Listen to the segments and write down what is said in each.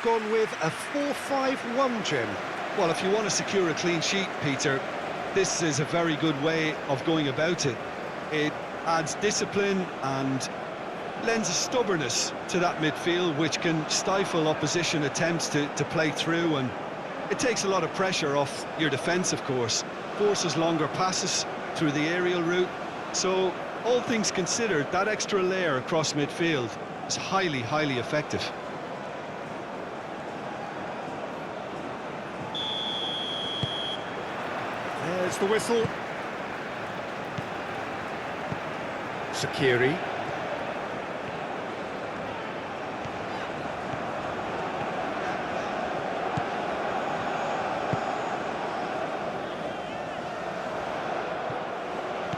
Gone with a 4-5-1, Jim. Well, if you want to secure a clean sheet, Peter, this is a very good way of going about it. It adds discipline and lends a stubbornness to that midfield, which can stifle opposition attempts to play through, and it takes a lot of pressure off your defence, of course. Forces longer passes through the aerial route. So, all things considered, that extra layer across midfield is highly, highly effective. There's the whistle. Sakiri.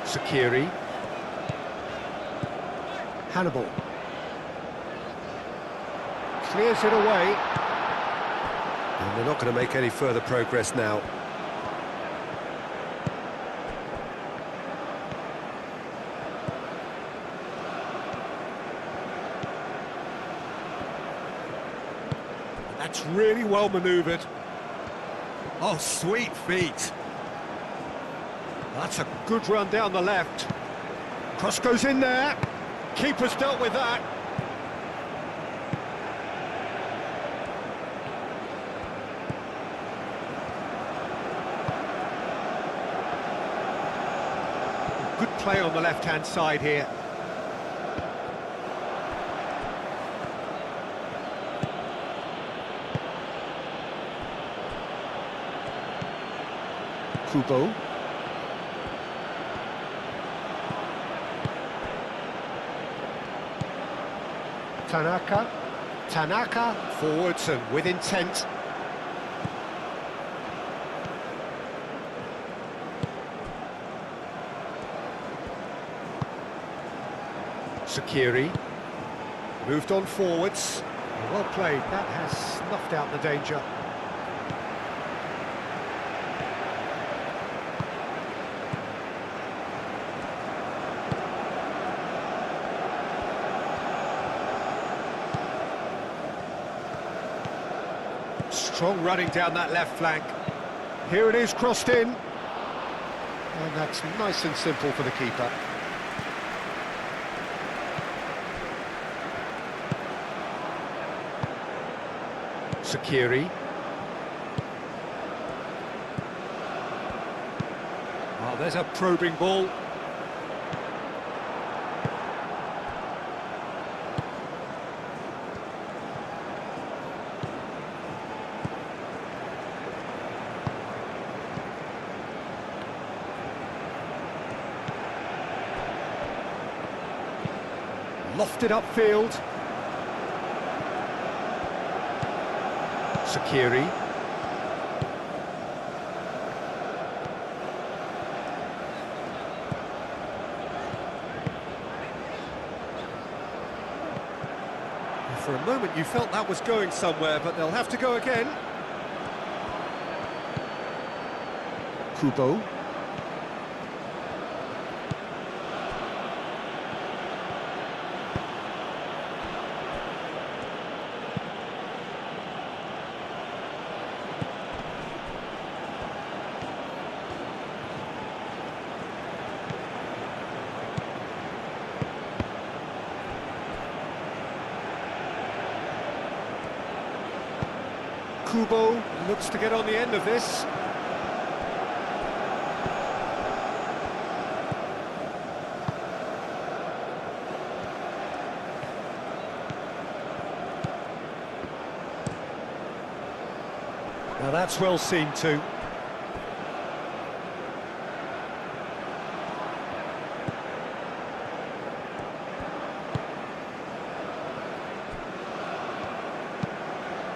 Sakiri. Hannibal. Clears it away. And they're not going to make any further progress now. That's really well manoeuvred. Oh, sweet feet. That's a good run down the left. Cross goes in there. Keeper's dealt with that. Good play on the left-hand side here. Kubo. Tanaka forwards and with intent. Sakiri moved on forwards. Well played, that has snuffed out the danger. Strong running down that left flank. Here it is, crossed in. And that's nice and simple for the keeper. Sakiri. Oh, there's a probing ball. Lofted upfield. Sakiri. For a moment you felt that was going somewhere, but they'll have to go again. Kubo. Kubo looks to get on the end of this. Now that's well seen too.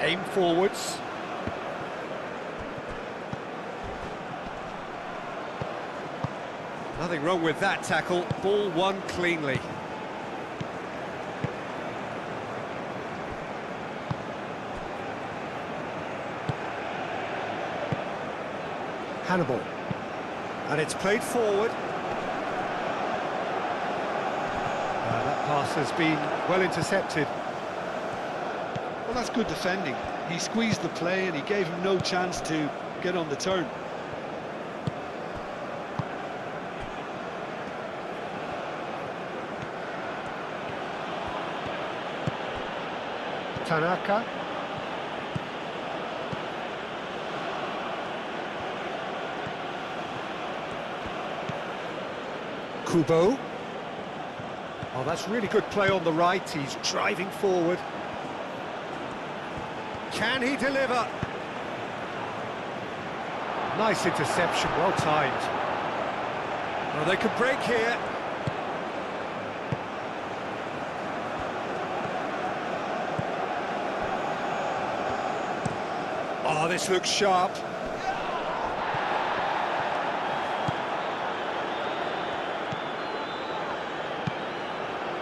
Aim forwards. Nothing wrong with that tackle. Ball won cleanly. Hannibal. And it's played forward. That pass has been well intercepted. Well, that's good defending. He squeezed the play and he gave him no chance to get on the turn. Tanaka. Kubo. Oh, that's really good play on the right. He's driving forward. Can he deliver? Nice interception, well timed. Well, they could break here. Oh, this looks sharp.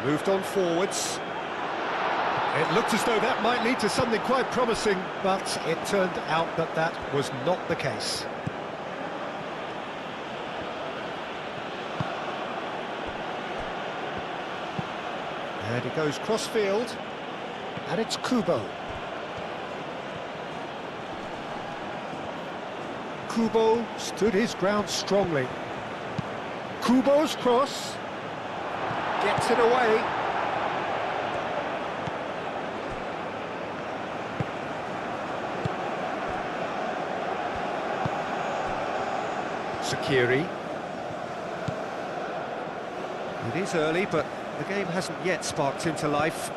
Moved on forwards. It looked as though that might lead to something quite promising, but it turned out that that was not the case. And it goes cross-field, and it's Kubo. Kubo stood his ground strongly. Kubo's cross. Gets it away. Sakiri. It is early, but the game hasn't yet sparked into life.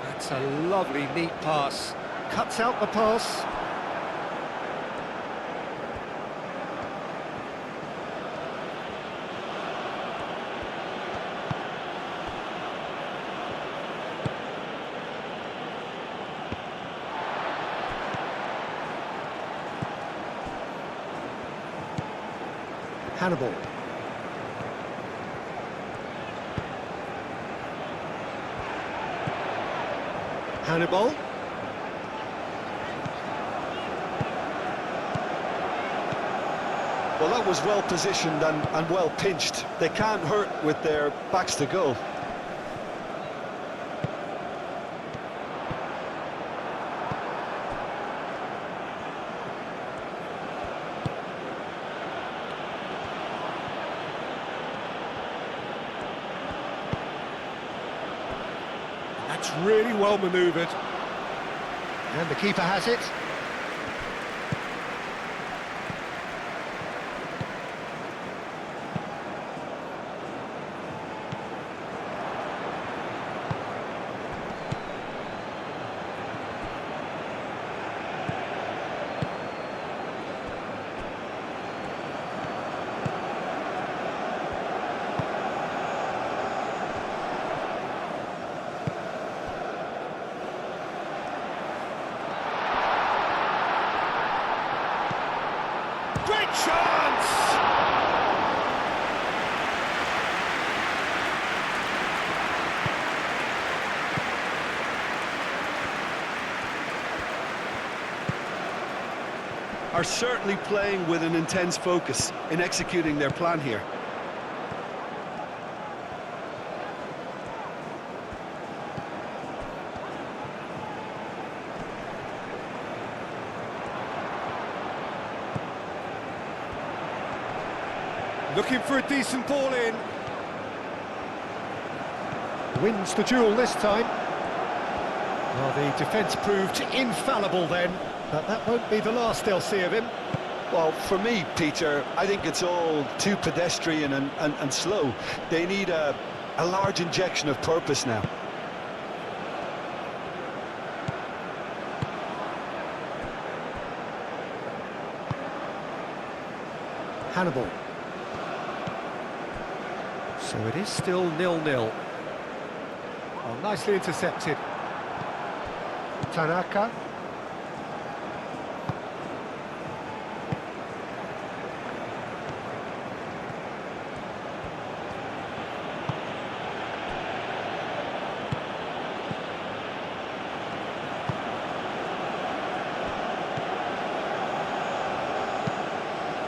That's a lovely, neat pass. Cuts out the pass. Hannibal. Hannibal. Well, that was well positioned and well pinched. They can't hurt with their backs to goal. That's really well manoeuvred. And the keeper has it. Great chance! Are certainly playing with an intense focus in executing their plan here. Looking for a decent ball in. Wins the duel this time. Well, the defence proved infallible then, but that won't be the last they'll see of him. Well, for me, Peter, I think it's all too pedestrian and slow. They need a large injection of purpose now. Hannibal. So it is still 0-0. Oh, nicely intercepted. Tanaka.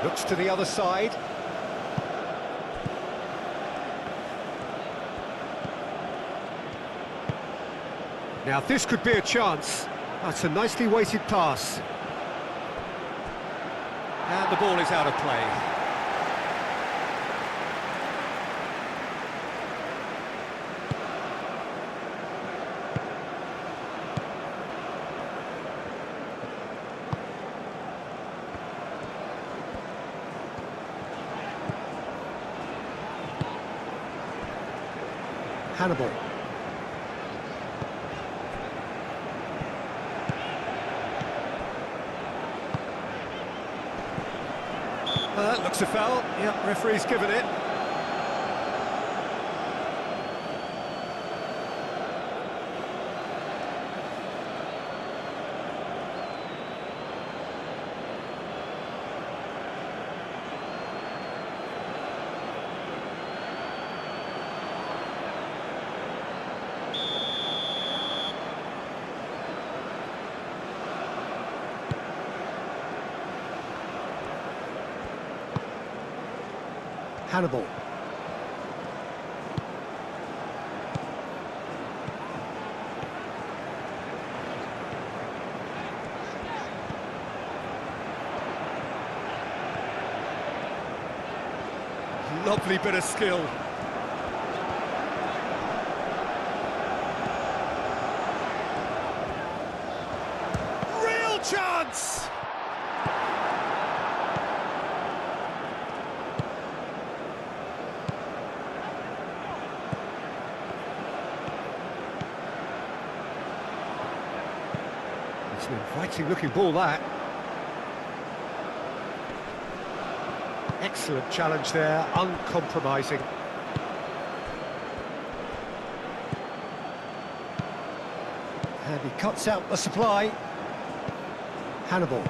Looks to the other side. Now this could be a chance. That's a nicely weighted pass. And the ball is out of play. Hannibal. That looks a foul. Yep, referee's given it. Hannibal. Lovely bit of skill. Real chance! It's an inviting looking ball, that. Excellent challenge there, uncompromising. And he cuts out the supply. Hannibal.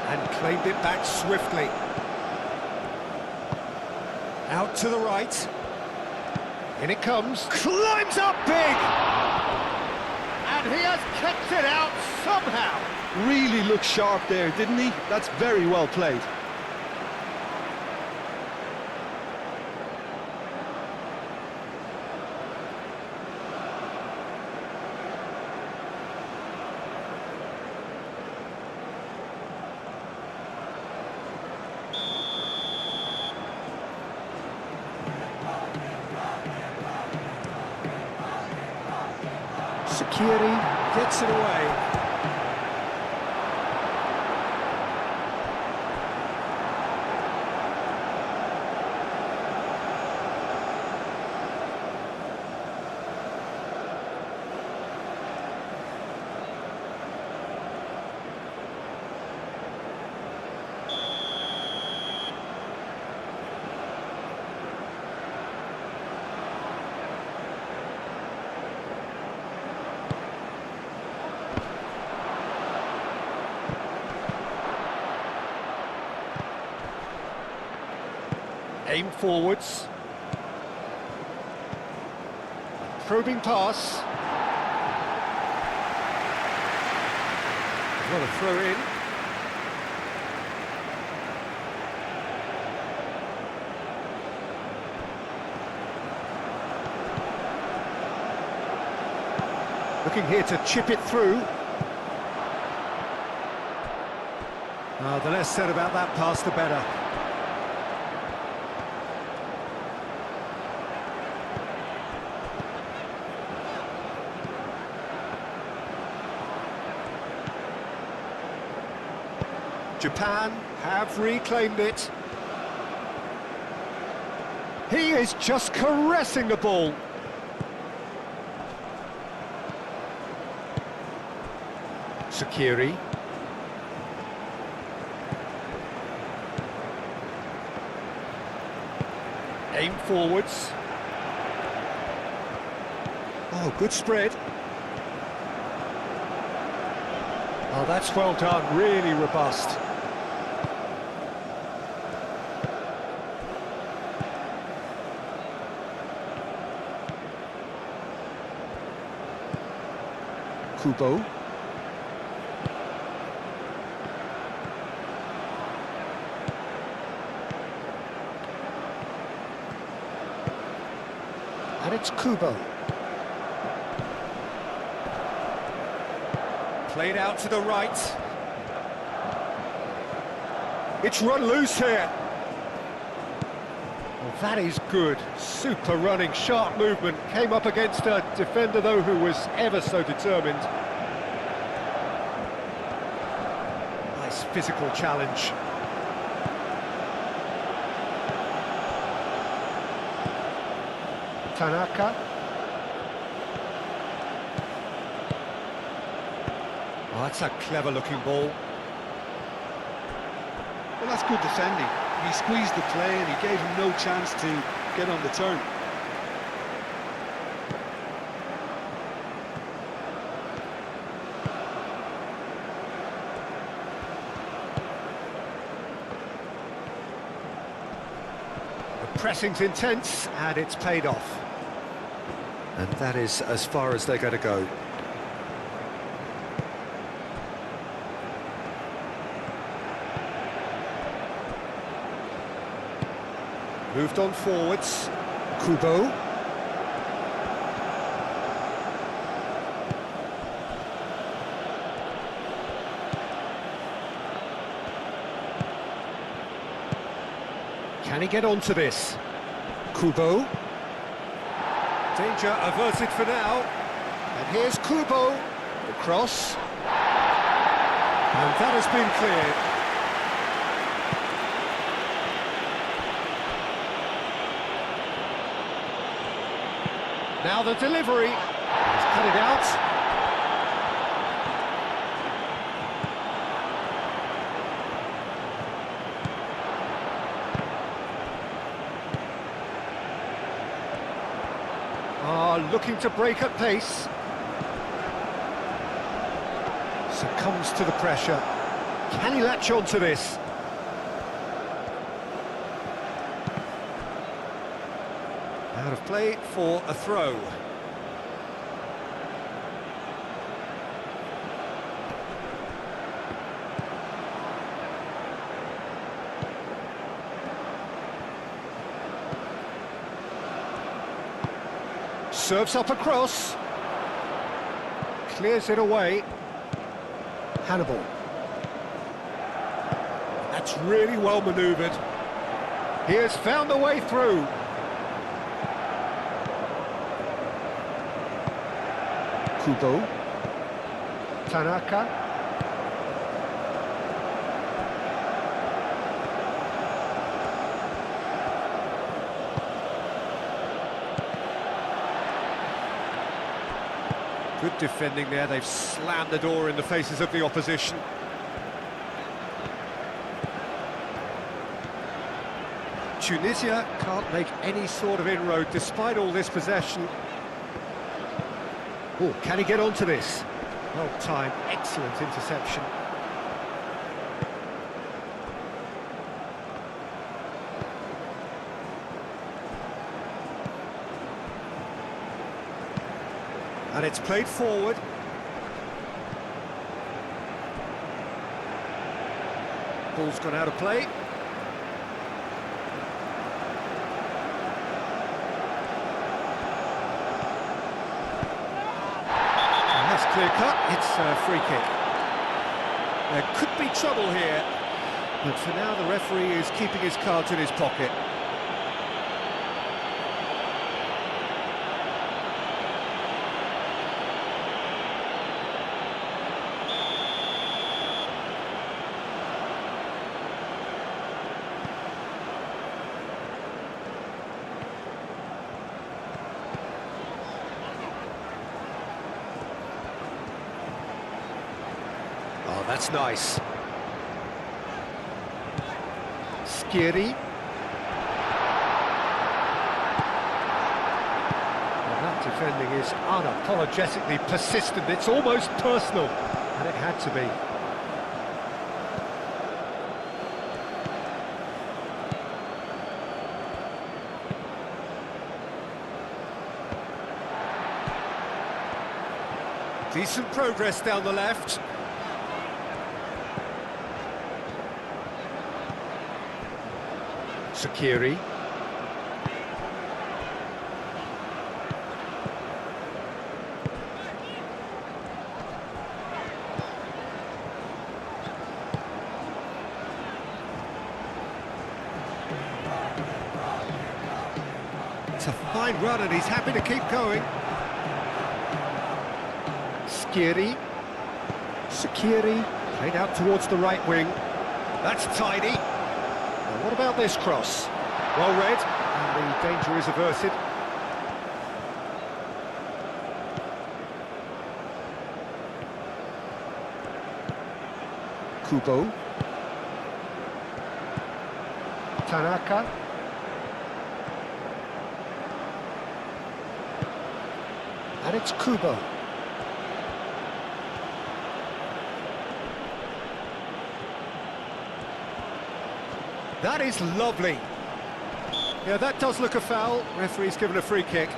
And claimed it back swiftly. Out to the right. In it comes. Climbs up big! And he has kept it out somehow. Really looked sharp there, didn't he? That's very well played. Security gets it away. Aim forwards. Probing pass. What a throw in. Looking here to chip it through. The less said about that pass, the better. Japan have reclaimed it. He is just caressing the ball. Sakiri. Aim forwards. Oh, good spread. Oh, that's well done, really robust. Kubo. it's Kubo. Played out to the right. It's run loose here. Well, that is good. Super running, sharp movement. Came up against a defender, though, who was ever so determined. Nice physical challenge. Tanaka. Oh, that's a clever-looking ball. Well, that's good defending. He squeezed the play and he gave him no chance to get on the turn. The pressing's intense and it's paid off. And that is as far as they're going to go. Moved on forwards. Kubo. Can he get onto this? Kubo. Danger averted for now. And here's Kubo. The cross. And that has been cleared. Now the delivery. He's cut it out. Looking to break at pace. Succumbs to the pressure. Can he latch on to this? Out of play for a throw. Serves up across. Clears it away. Hannibal. That's really well manoeuvred. He has found a way through. Kubo. Tanaka. Good defending there. They've slammed the door in the faces of the opposition. Tunisia can't make any sort of inroad despite all this possession. Oh, can he get onto this? Well timed, excellent interception. And it's played forward. Ball's gone out of play. And that's clear cut. It's a free kick. There could be trouble here, but for now the referee is keeping his cards in his pocket. Oh, that's nice. Skiri. Well, that defending is unapologetically persistent. It's almost personal, and it had to be. Decent progress down the left. Sakiri. a fine run and he's happy to keep going. Sakiri, played out towards the right wing. That's tidy. Now what about this cross? Well read, and the danger is averted. Kubo. Tanaka. And it's Kubo. That is lovely. Yeah, that does look a foul. Referee's given a free kick.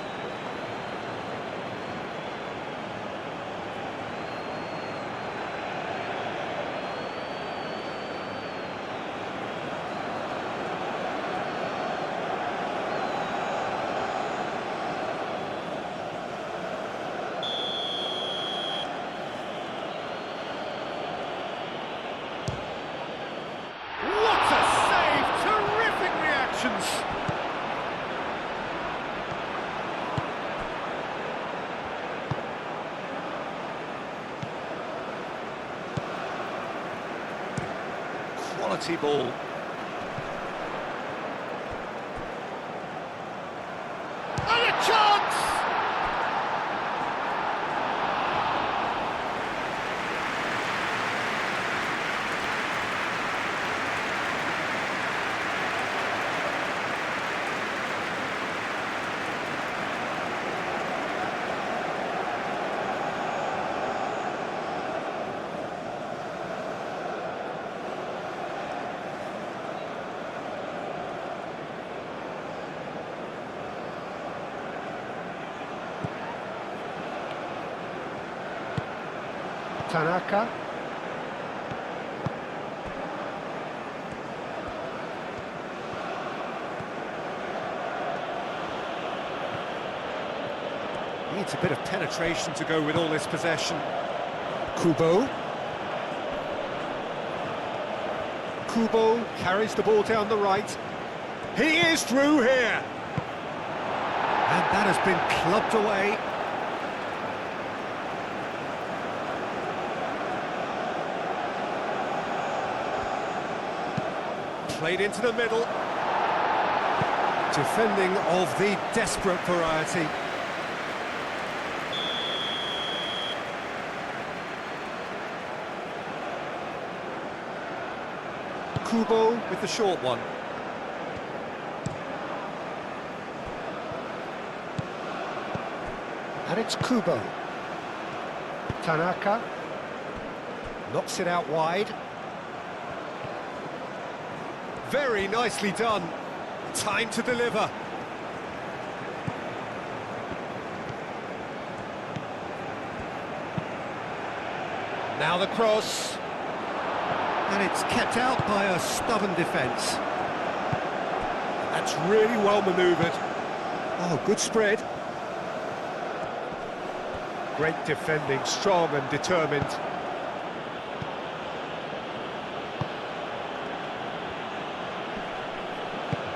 Quality ball. And a chance! Tanaka. Needs a bit of penetration to go with all this possession. Kubo. Kubo carries the ball down the right. He is through here. And that has been clubbed away. Played into the middle. Defending of the desperate variety. Kubo with the short one. And it's Kubo. Tanaka. Knocks it out wide. Very nicely done. Time to deliver. Now the cross. And it's kept out by a stubborn defence. That's really well manoeuvred. Oh, good spread. Great defending, strong and determined.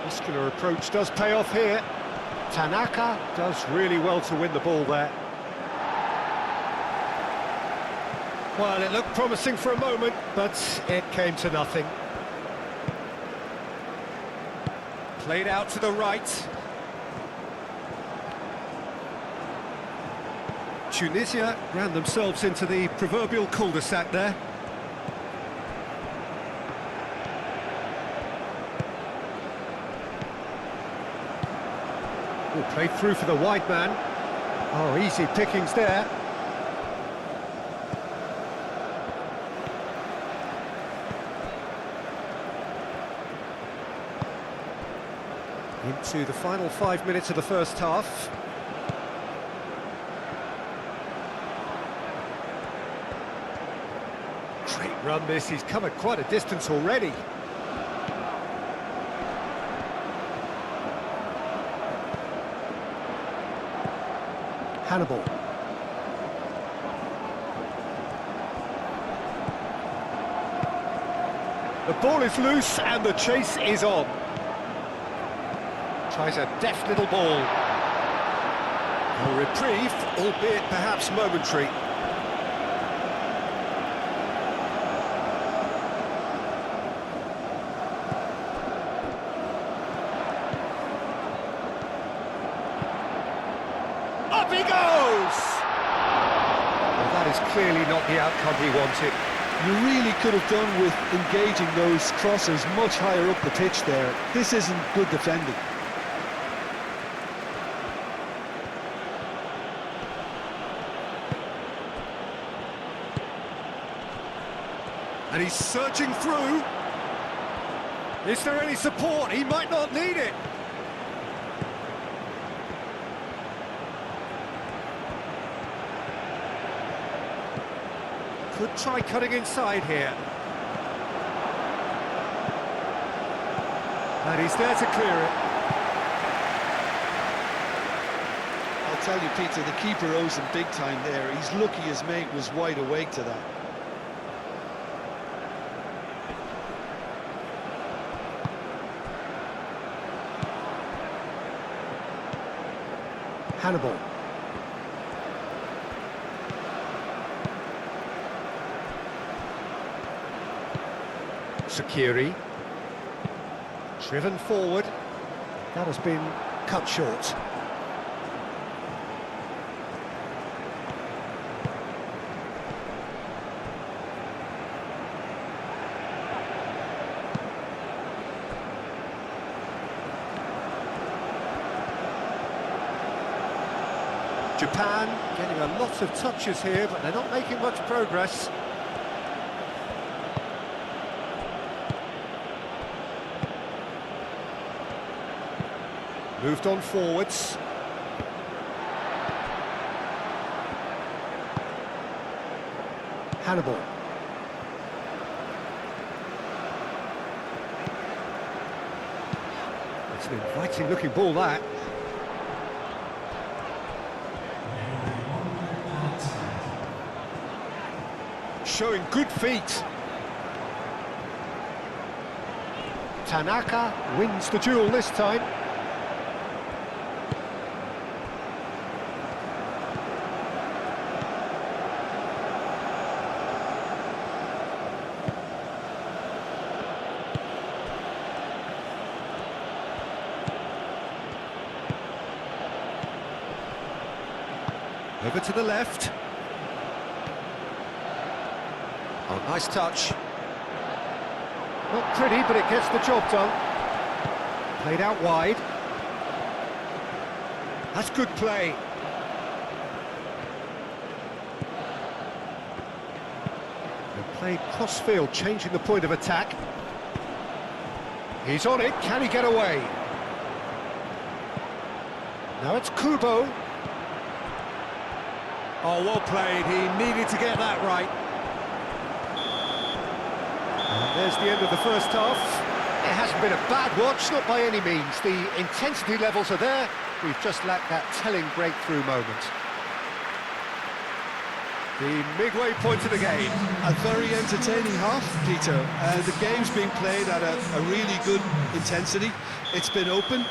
Muscular approach does pay off here. Tanaka does really well to win the ball there. Well, it looked promising for a moment, but it came to nothing. Played out to the right. Tunisia ran themselves into the proverbial cul-de-sac there. Played through for the wide man. Oh, easy pickings there. Into the final 5 minutes of the first half. Great run this, he's come at quite a distance already. Hannibal. The ball is loose and the chase is on. Tries a deft little ball. A reprieve, albeit perhaps momentary. Up he goes! Well, that is clearly not the outcome he wanted. You really could have done with engaging those crossers much higher up the pitch there. This isn't good defending. And he's searching through. Is there any support? He might not need it. Could try cutting inside here. And he's there to clear it. I'll tell you, Peter, the keeper owes him big time there. He's lucky his mate was wide awake to that. Hannibal. Sakiri. Driven forward. That has been cut short. Japan getting a lot of touches here, but they're not making much progress. Moved on forwards. Hannibal. It's an inviting looking ball, that. Showing good feet. Tanaka wins the duel this time. Over to the left. Oh, nice touch. Not pretty, but it gets the job done. Played out wide. That's good play. And played cross-field, changing the point of attack. He's on it, can he get away? Now it's Kubo. Oh, well played, he needed to get that right. And there's the end of the first half. It hasn't been a bad watch, not by any means. The intensity levels are there. We've just lacked that telling breakthrough moment. The midway point of the game. A very entertaining half, Peter. The game's been played at a really good intensity. It's been open.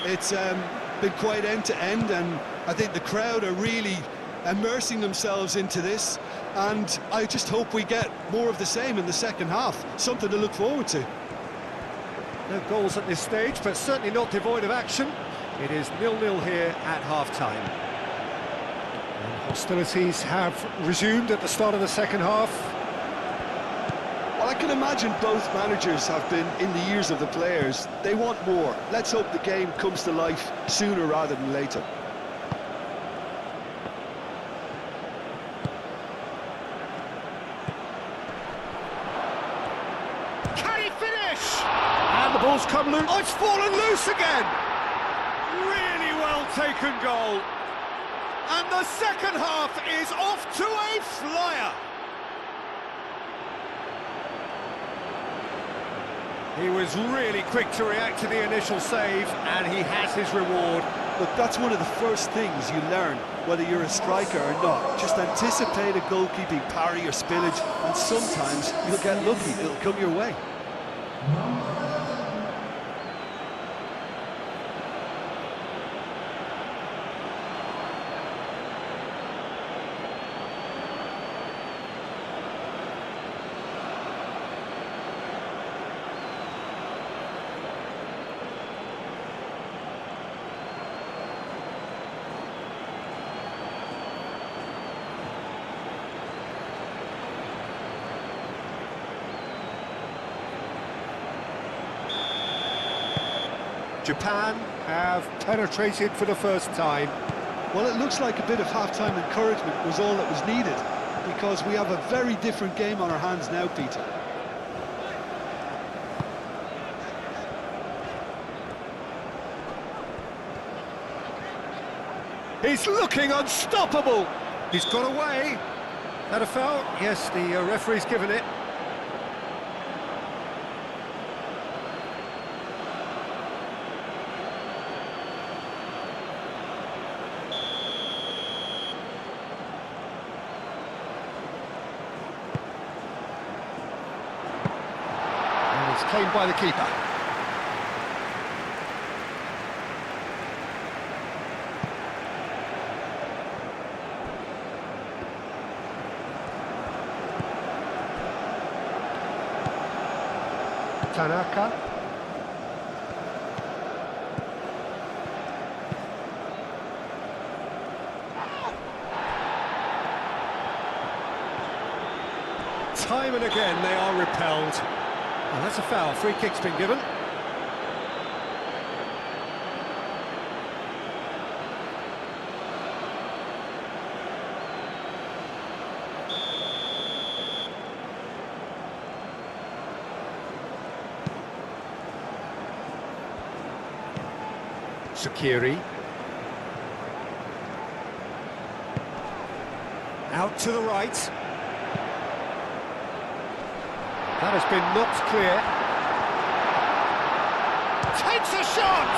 It's been quite end-to-end, and I think the crowd are really immersing themselves into this, and I just hope we get more of the same in the second half. Something to look forward to. No goals at this stage, but certainly not devoid of action. It is 0-0 here at half-time. And hostilities have resumed at the start of the second half. Well, I can imagine both managers have been in the ears of the players. They want more. Let's hope the game comes to life sooner rather than later. The ball's come loose. Oh, it's fallen loose again! Really well taken goal. And the second half is off to a flyer. He was really quick to react to the initial save, and he has his reward. Look, that's one of the first things you learn, whether you're a striker or not. Just anticipate a goalkeeping parry or spillage, and sometimes you'll get lucky. It'll come your way. Japan have penetrated for the first time. Well, it looks like a bit of half-time encouragement was all that was needed, because we have a very different game on our hands now, Peter. He's looking unstoppable. He's got away. That a foul? Yes, the referee's given it. And it's claimed by the keeper. Tanaka. Time and again they are repelled. And that's a foul. Free kick's been given. Sakiri. Out to the right. That has been knocked clear. Takes a shot!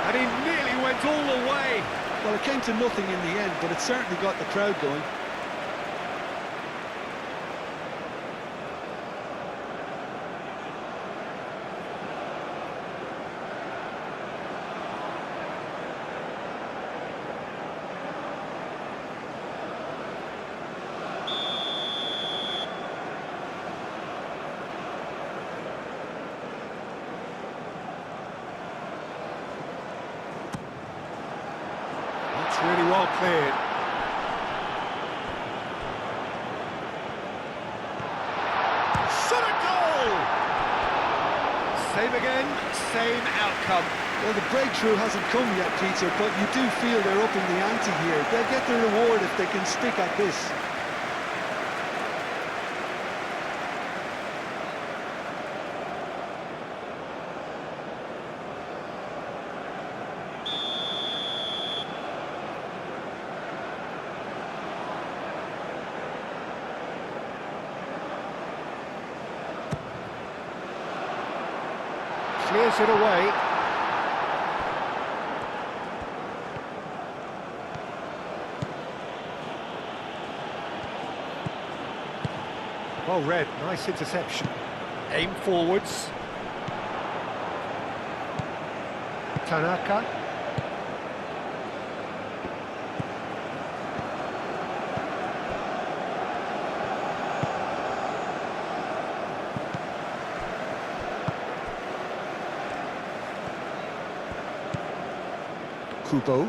And he nearly went all the way. Well, it came to nothing in the end, but it certainly got the crowd going. Really well cleared. Shot a goal! Same again, same outcome. Well, the breakthrough hasn't come yet, Peter, but you do feel they're upping the ante here. They'll get the reward if they can stick at this. Clears it away. Well read, nice interception. Aim forwards. Tanaka. Kubo.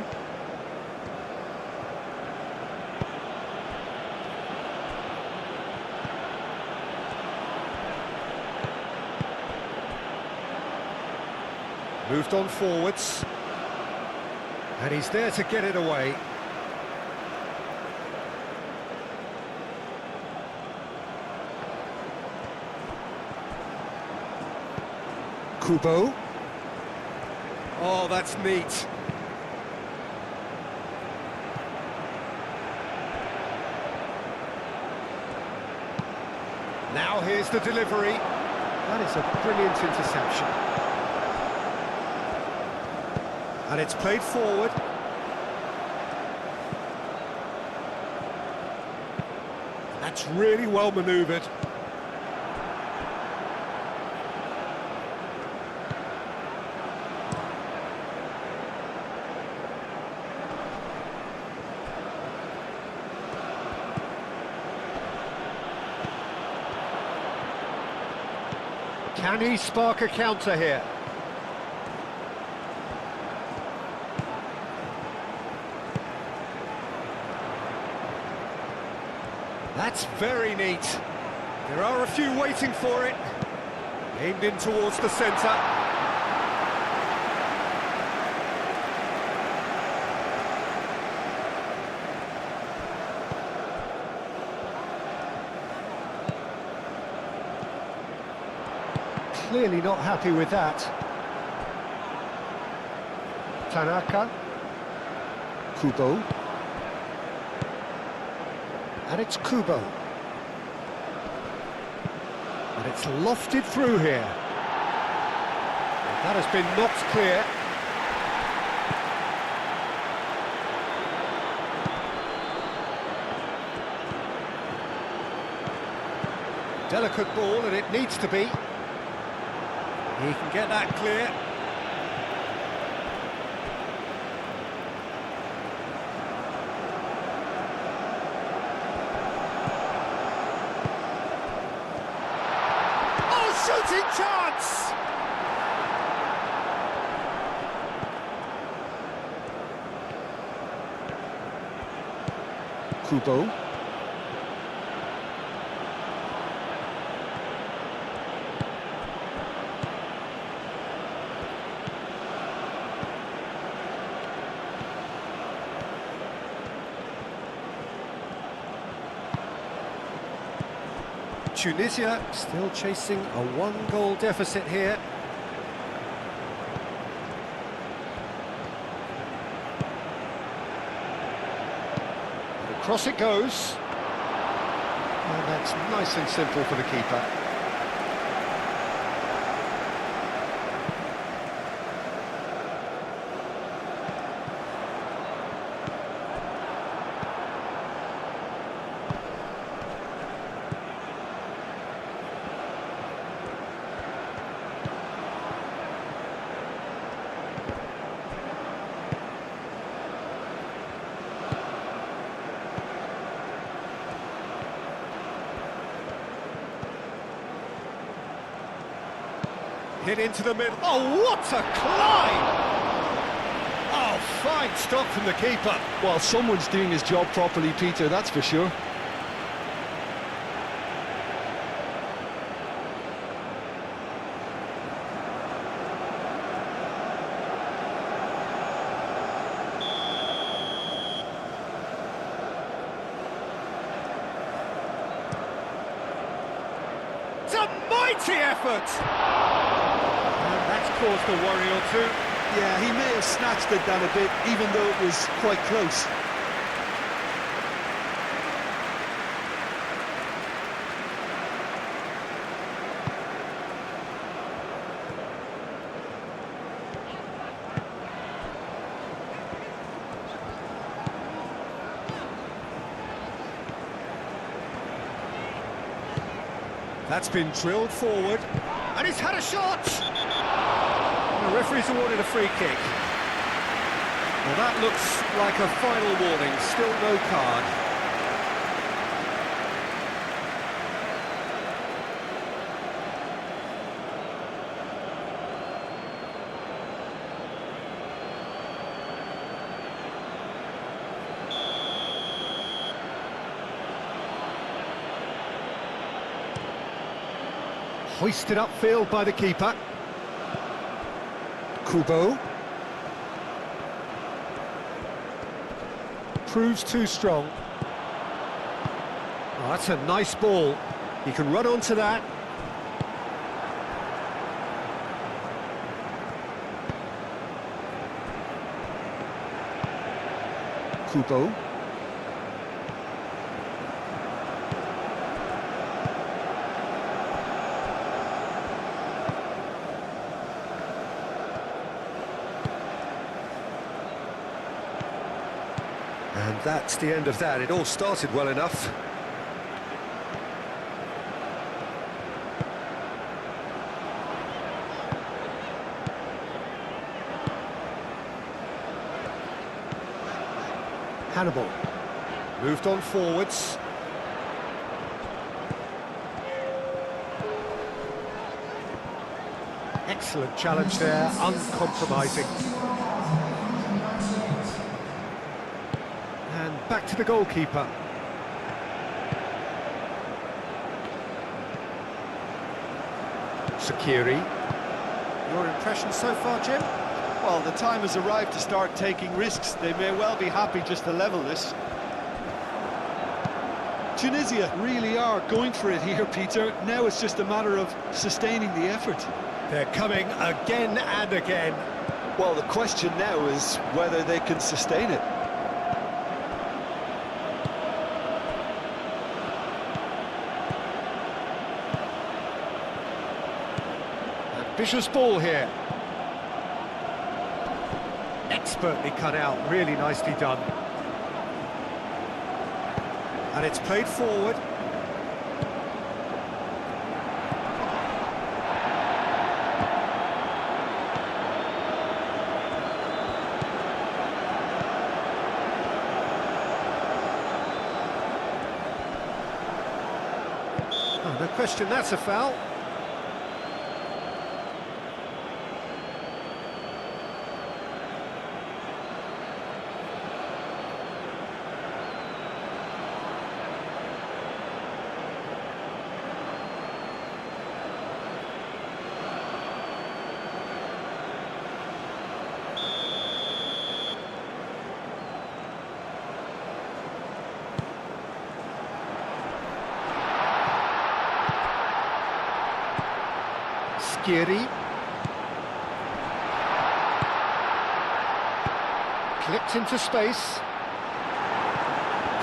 Moved on forwards. And he's there to get it away. Kubo. Oh, that's neat. Now here's the delivery. That is a brilliant interception. And it's played forward. That's really well manoeuvred. Can he spark a counter here? That's very neat. There are a few waiting for it. Aimed in towards the centre. Clearly not happy with that. Tanaka. Kubo. And it's Kubo. And it's lofted through here. That has been knocked clear. Delicate ball, and it needs to be. He can get that clear. Oh, shooting chance! Kubo. Tunisia still chasing a one-goal deficit here. And across it goes. And that's nice and simple for the keeper. Hit into the middle. Oh, what a climb! Oh, fine stop from the keeper. Well, someone's doing his job properly, Peter, that's for sure. It's a mighty effort! Caused a worry or two. Yeah, he may have snatched it down a bit, even though it was quite close. That's been drilled forward, and he's had a shot! The referee's awarded a free kick. Well, that looks like a final warning, still no card. Hoisted upfield by the keeper. Kubo. Proves too strong. Oh, that's a nice ball. He can run onto that. Kubo. And that's the end of that. It all started well enough. Hannibal moved on forwards. Excellent challenge there, uncompromising. And back to the goalkeeper. Sakiri. Your impression so far, Jim? Well, the time has arrived to start taking risks. They may well be happy just to level this. Tunisia really are going for it here, Peter. Now it's just a matter of sustaining the effort. They're coming again and again. Well, the question now is whether they can sustain it. Ambitious ball here. Expertly cut out, really nicely done. And it's played forward. Oh, no question, that's a foul. Skiri. Clipped into space.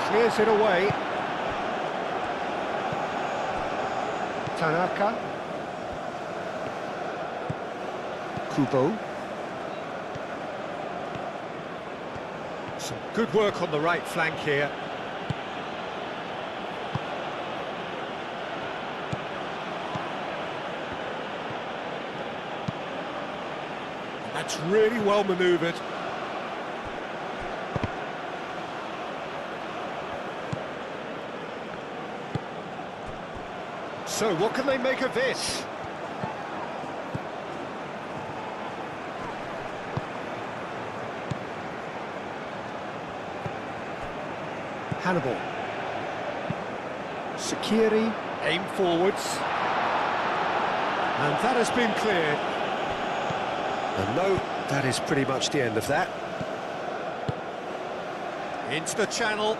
Clears it away. Tanaka. Kubo. Some good work on the right flank here. That's really well manoeuvred. So, what can they make of this? Hannibal. Sakiri, aim forwards. And that has been cleared. And no, that is pretty much the end of that. Into the channel.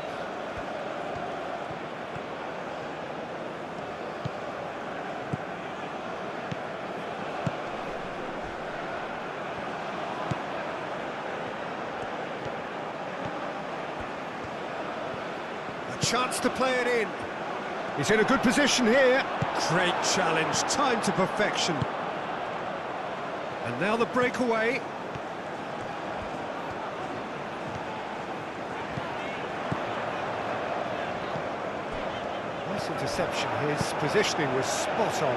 A chance to play it in. He's in a good position here. Great challenge, time to perfection. And now the breakaway. Nice interception. His positioning was spot on.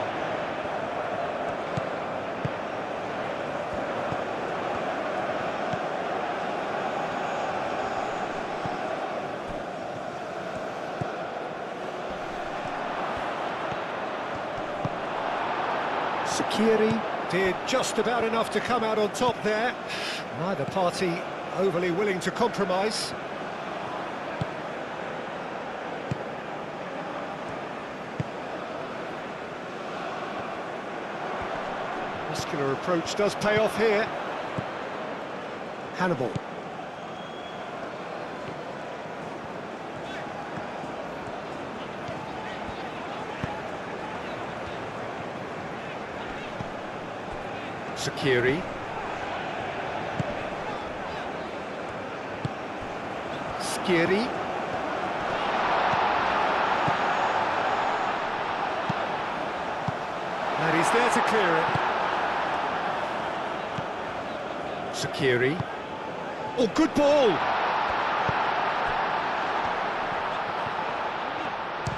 Sakiri did just about enough to come out on top there. Neither party overly willing to compromise. Muscular approach does pay off here. Hannibal. Sakiri. Skiri. And he's there to clear it. Sakiri. Oh, good ball!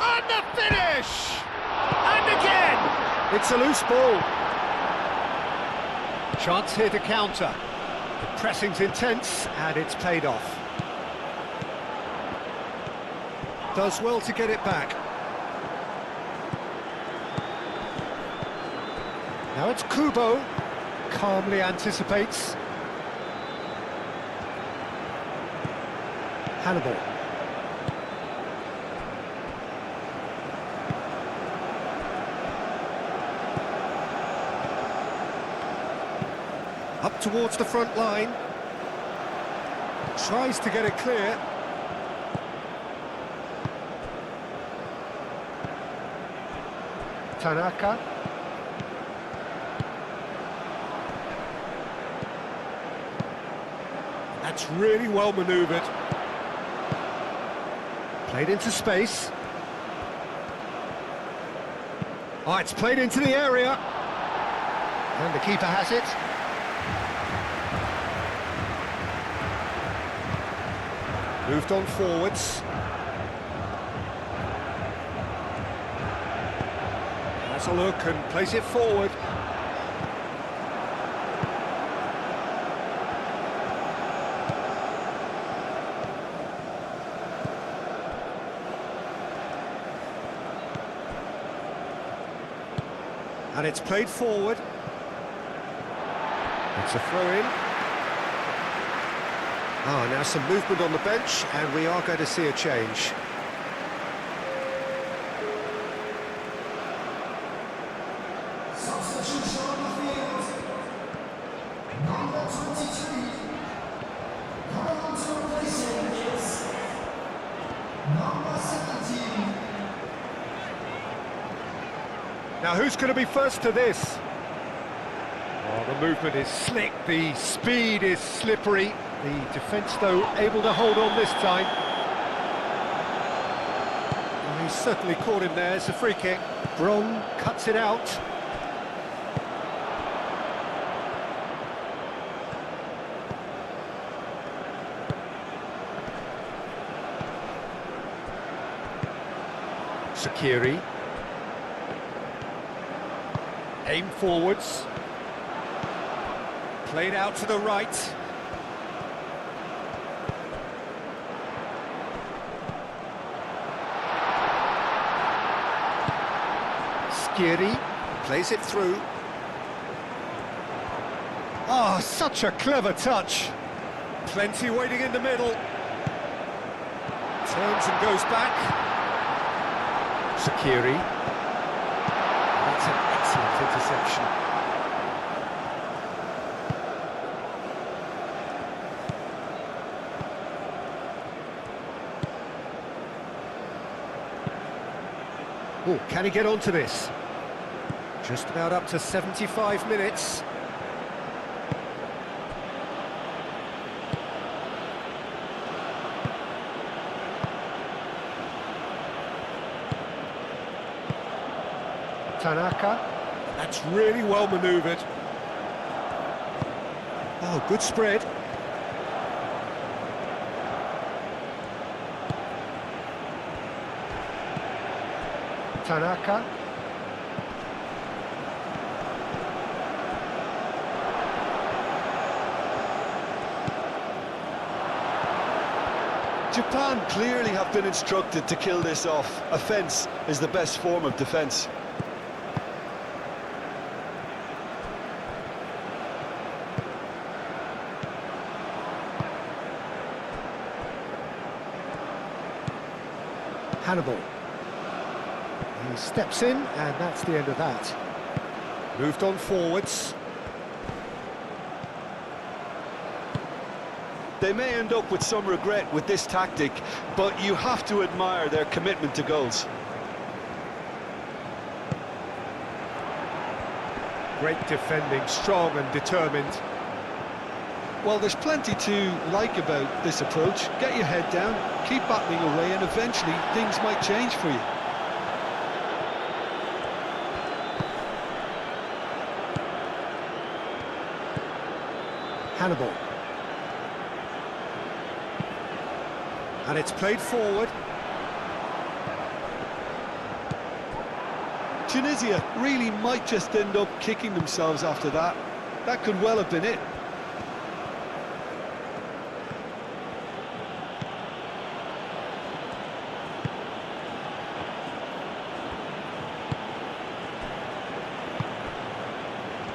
And the finish! And again! It's a loose ball. Chance here to counter. The pressing's intense, and it's paid off. Does well to get it back. Now it's Kubo. Calmly anticipates. Hannibal. Up towards the front line. Tries to get it clear. Tanaka. That's really well manoeuvred. Played into space. Oh, it's played into the area. And the keeper has it. Moved on forwards. Has a look and plays it forward. And it's played forward. It's a throw-in. Oh, now some movement on the bench, and we are going to see a change. Substitution on the field. Number 23. Coming on to replace him is number 17. Now, who's going to be first to this? Oh, the movement is slick, the speed is slippery. The defence, though, able to hold on this time. Oh, he's certainly caught him there. It's a free kick. Bron cuts it out. Sakiri. Aim forwards. Played out to the right. Sakiri plays it through. Oh, such a clever touch. Plenty waiting in the middle. Turns and goes back. Sakiri. That's an excellent interception. Oh, can he get onto this? Just about up to 75 minutes. Tanaka. That's really well manoeuvred. Oh, good spread. Tanaka. Japan clearly have been instructed to kill this off. Offence is the best form of defence. Hannibal. He steps in, and that's the end of that. Moved on forwards. They may end up with some regret with this tactic, but you have to admire their commitment to goals. Great defending, strong and determined. Well, there's plenty to like about this approach. Get your head down, keep battling away, and eventually things might change for you. Hannibal. And it's played forward. Tunisia really might just end up kicking themselves after that. That could well have been it.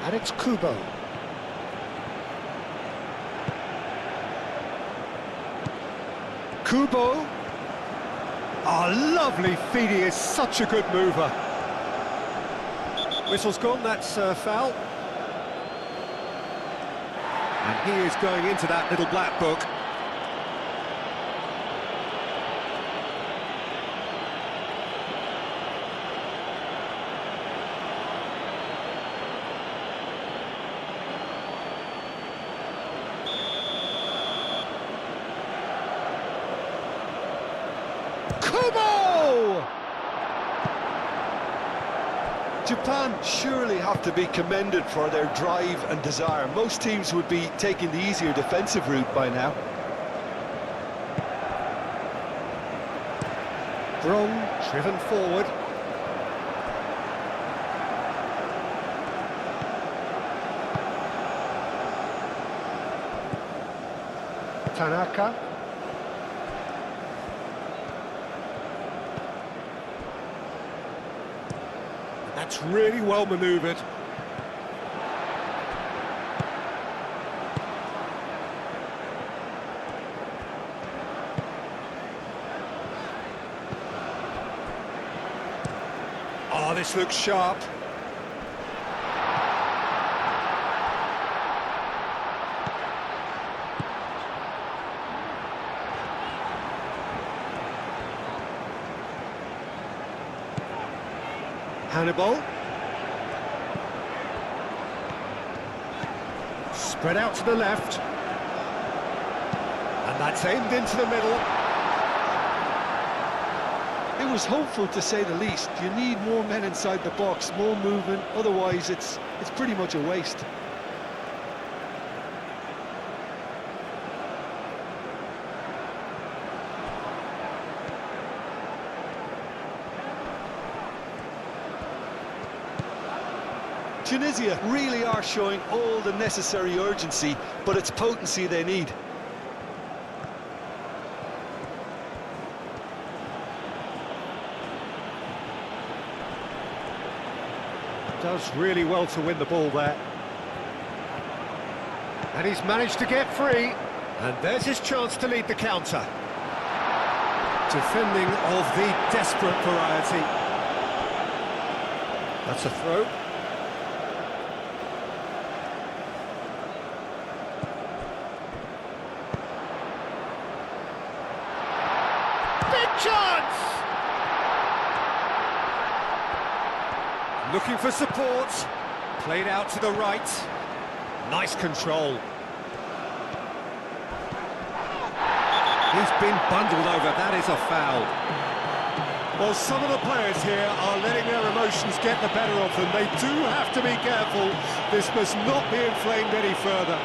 And it's Kubo. Kubo. Oh, lovely feet, he is such a good mover. Whistle's gone, that's foul. And he is going into that little black book. Japan surely have to be commended for their drive and desire. Most teams would be taking the easier defensive route by now. Wrong, driven forward. Tanaka. That's really well manoeuvred. Oh, this looks sharp. Hannibal. Spread out to the left. And that's aimed into the middle. It was hopeful, to say the least. You need more men inside the box, more movement, otherwise it's pretty much a waste. Tunisia really are showing all the necessary urgency, but it's potency they need. Does really well to win the ball there. And he's managed to get free. And there's his chance to lead the counter. Defending of the desperate variety. That's a throw. Big chance! Looking for support. Played out to the right. Nice control. He's been bundled over. That is a foul. Well, some of the players here are letting their emotions get the better of them. They do have to be careful. This must not be inflamed any further.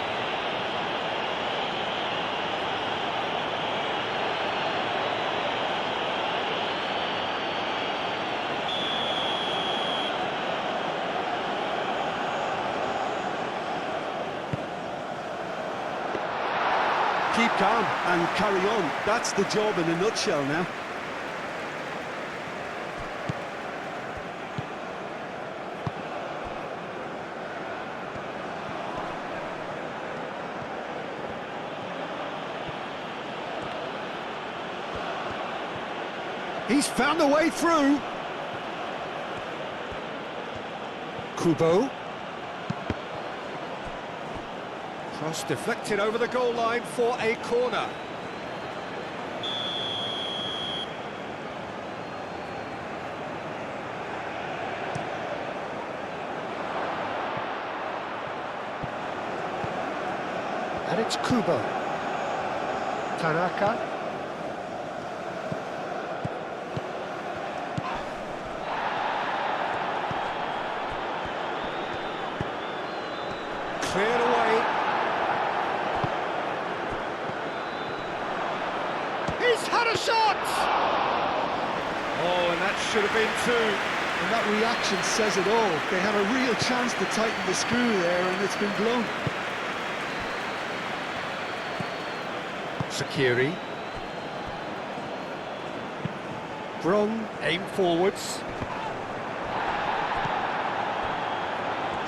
Keep calm and carry on. That's the job in a nutshell now. He's found a way through. Kubo. Cross deflected over the goal line for a corner. And it's Kubo. Tanaka. Cleared away. He's had a shot! Oh, and that should have been two. And that reaction says it all. They had a real chance to tighten the screw there, and it's been blown. Sakiri. Brong, aim forwards.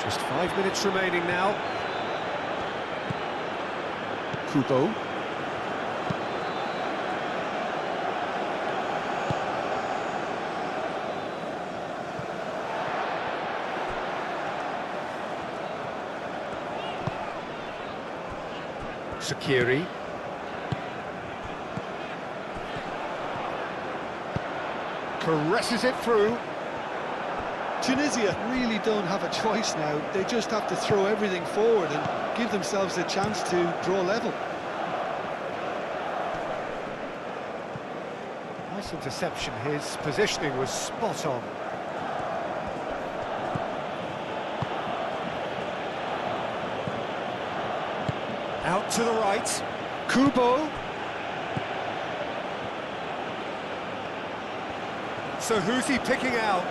Just 5 minutes remaining now. Kubo. Sakiri. Caresses it through. Tunisia really don't have a choice now. They just have to throw everything forward and give themselves a chance to draw level. Nice interception. His positioning was spot on. To the right. Kubo. So who's he picking out?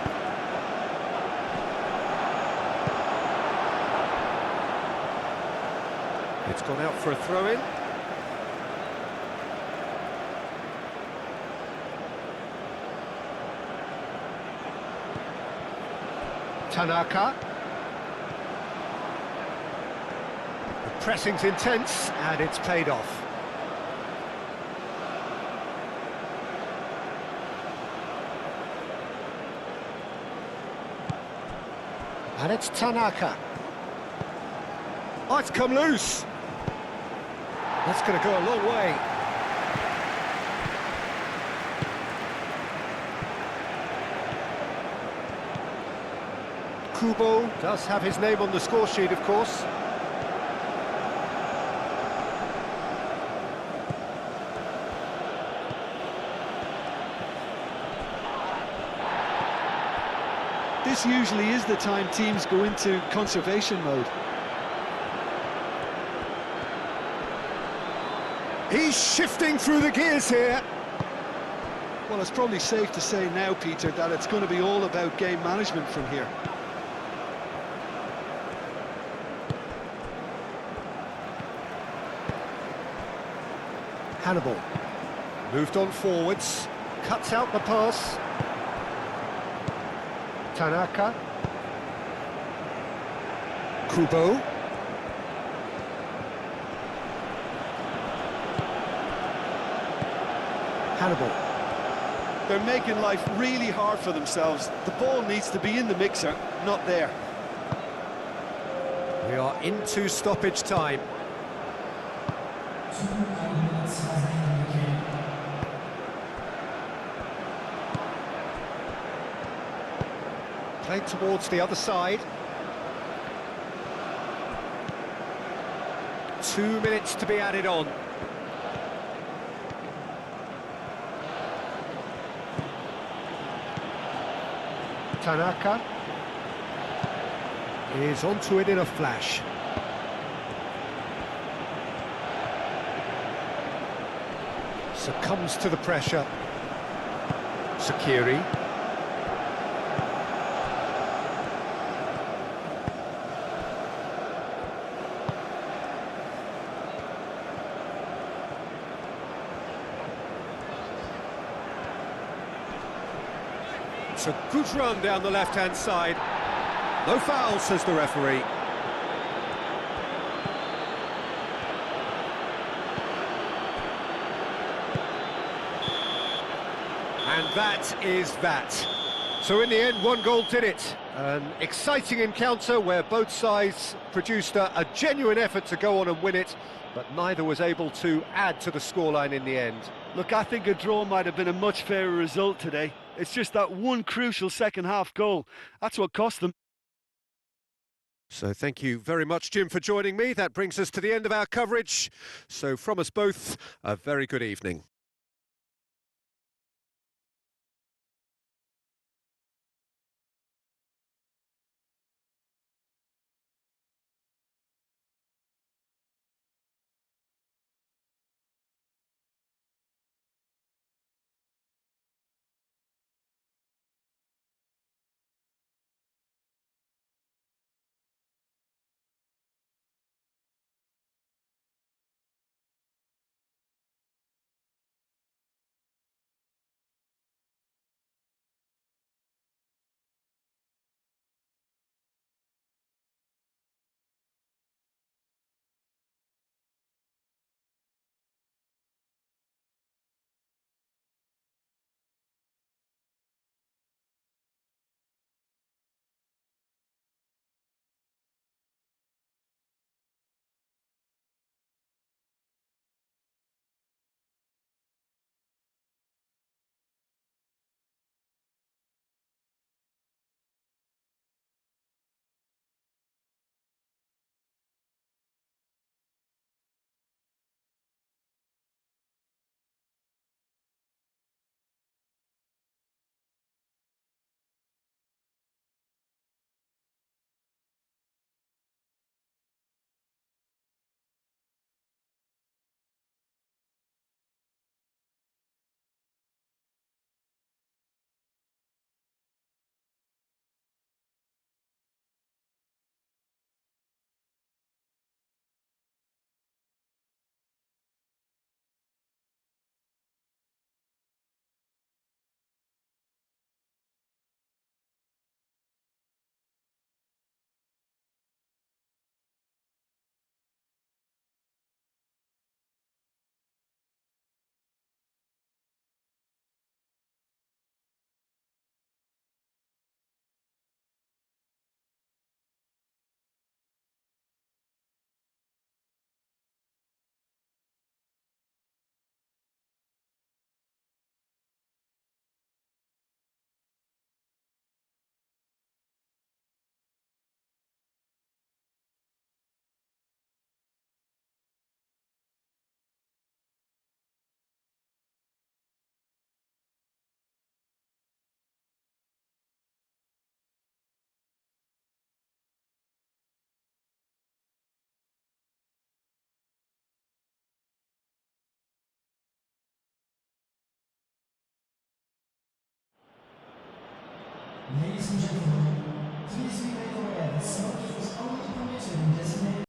It's gone out for a throw-in. Tanaka. The pressing's intense, and it's paid off. And it's Tanaka. Oh, it's come loose. That's going to go a long way. Kubo does have his name on the score sheet, of course. This usually is the time teams go into conservation mode. He's shifting through the gears here. Well, it's probably safe to say now, Peter, that it's going to be all about game management from here. Hannibal moved on forwards, cuts out the pass. Tanaka. Kubo. Hannibal. They're making life really hard for themselves. The ball needs to be in the mixer, not there. We are into stoppage time. 2 minutes has been indicated. Played towards the other side. 2 minutes to be added on. Tanaka is onto it in a flash. Succumbs to the pressure. Sakiri. It's a good run down the left-hand side. No foul, says the referee. And that is that. So in the end, one goal did it. An exciting encounter where both sides produced a genuine effort to go on and win it, but neither was able to add to the scoreline in the end. Look, I think a draw might have been a much fairer result today. It's just that one crucial second-half goal. That's what cost them. So thank you very much, Jim, for joining me. That brings us to the end of our coverage. So from us both, a very good evening. Ladies and gentlemen, please be made aware that some